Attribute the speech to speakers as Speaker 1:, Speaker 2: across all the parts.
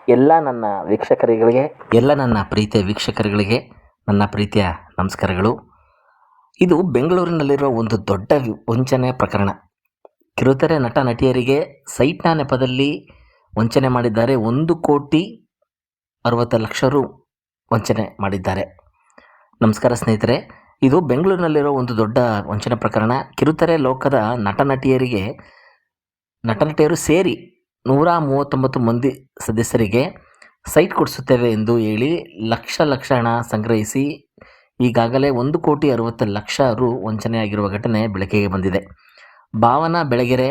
Speaker 1: ಎಲ್ಲ ನನ್ನ ಪ್ರೀತಿಯ ವೀಕ್ಷಕರುಗಳಿಗೆ ನನ್ನ ಪ್ರೀತಿಯ ನಮಸ್ಕಾರಗಳು. ಇದು ಬೆಂಗಳೂರಿನಲ್ಲಿರುವ ಒಂದು ದೊಡ್ಡ ವಂಚನೆ ಪ್ರಕರಣ. ಕಿರುತೆರೆ ನಟ ನಟಿಯರಿಗೆ ಸೈಟ್ನ ನೆಪದಲ್ಲಿ ವಂಚನೆ ಮಾಡಿದ್ದಾರೆ. 1,60,00,000 ರು ವಂಚನೆ ಮಾಡಿದ್ದಾರೆ. ನಮಸ್ಕಾರ ಸ್ನೇಹಿತರೆ, ಇದು ಬೆಂಗಳೂರಿನಲ್ಲಿರೋ ಒಂದು ದೊಡ್ಡ ವಂಚನೆ ಪ್ರಕರಣ. ಕಿರುತೆರೆ ಲೋಕದ ನಟನಟಿಯರು ಸೇರಿ 139 ಮಂದಿ ಸದಸ್ಯರಿಗೆ ಸೈಟ್ ಕೊಡಿಸುತ್ತೇವೆ ಎಂದು ಹೇಳಿ ಲಕ್ಷ ಹಣ ಸಂಗ್ರಹಿಸಿ ಈಗಾಗಲೇ 1,60,00,000 ರು ವಂಚನೆಯಾಗಿರುವ ಘಟನೆ ಬೆಳಕಿಗೆ ಬಂದಿದೆ. ಭಾವನಾ ಬೆಳಗೆರೆ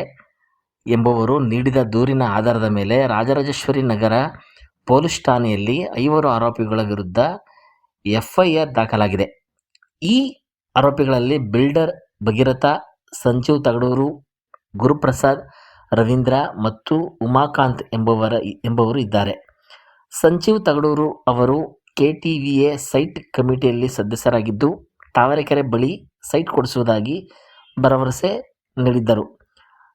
Speaker 1: ಎಂಬುವರು ನೀಡಿದ ದೂರಿನ ಆಧಾರದ ಮೇಲೆ ರಾಜರಾಜೇಶ್ವರಿ ನಗರ ಪೊಲೀಸ್ ಠಾಣೆಯಲ್ಲಿ 5 ಆರೋಪಿಗಳ ವಿರುದ್ಧ ಎಫ್ಐಆರ್ ದಾಖಲಾಗಿದೆ. ಈ ಆರೋಪಿಗಳಲ್ಲಿ ಬಿಲ್ಡರ್ ಭಗೀರಥ, ಸಂಜೀವ್ ತಗಡೂರು, ಗುರುಪ್ರಸಾದ್, ರವೀಂದ್ರ ಮತ್ತು ಉಮಾಕಾಂತ್ ಎಂಬುವರು ಇದ್ದಾರೆ. ಸಂಜೀವ್ ತಗಡೂರು ಅವರು KTVA ಸೈಟ್ ಕಮಿಟಿಯಲ್ಲಿ ಸದಸ್ಯರಾಗಿದ್ದು, ತಾವರೆಕೆರೆ ಬಳಿ ಸೈಟ್ ಕೊಡಿಸುವುದಾಗಿ ಭರವಸೆ ನೀಡಿದ್ದರು.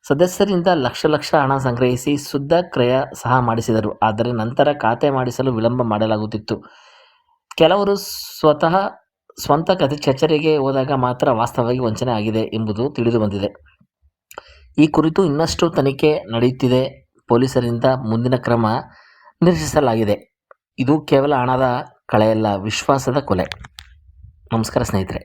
Speaker 1: ಸದಸ್ಯರಿಂದ ಲಕ್ಷ ಹಣ ಸಂಗ್ರಹಿಸಿ ಶುದ್ಧ ಕ್ರಯ ಸಹ ಮಾಡಿಸಿದರು. ಆದರೆ ನಂತರ ಖಾತೆ ಮಾಡಿಸಲು ವಿಳಂಬ ಮಾಡಲಾಗುತ್ತಿತ್ತು. ಕೆಲವರು ಸ್ವಂತ ಕಚೇರಿಗೆ ಹೋದಾಗ ಮಾತ್ರ ವಾಸ್ತವವಾಗಿ ವಂಚನೆ ಆಗಿದೆ ಎಂಬುದು ತಿಳಿದು ಬಂದಿದೆ. ಈ ಕುರಿತು ಇನ್ನಷ್ಟು ತನಿಖೆ ನಡೆಯುತ್ತಿದೆ. ಪೊಲೀಸರಿಂದ ಮುಂದಿನ ಕ್ರಮ ನಿರೀಕ್ಷಿಸಲಾಗಿದೆ. ಇದು ಕೇವಲ ಹಣದ ಕಳೆಯಲ್ಲ, ವಿಶ್ವಾಸದ ಕೊಲೆ. ನಮಸ್ಕಾರ ಸ್ನೇಹಿತರೆ.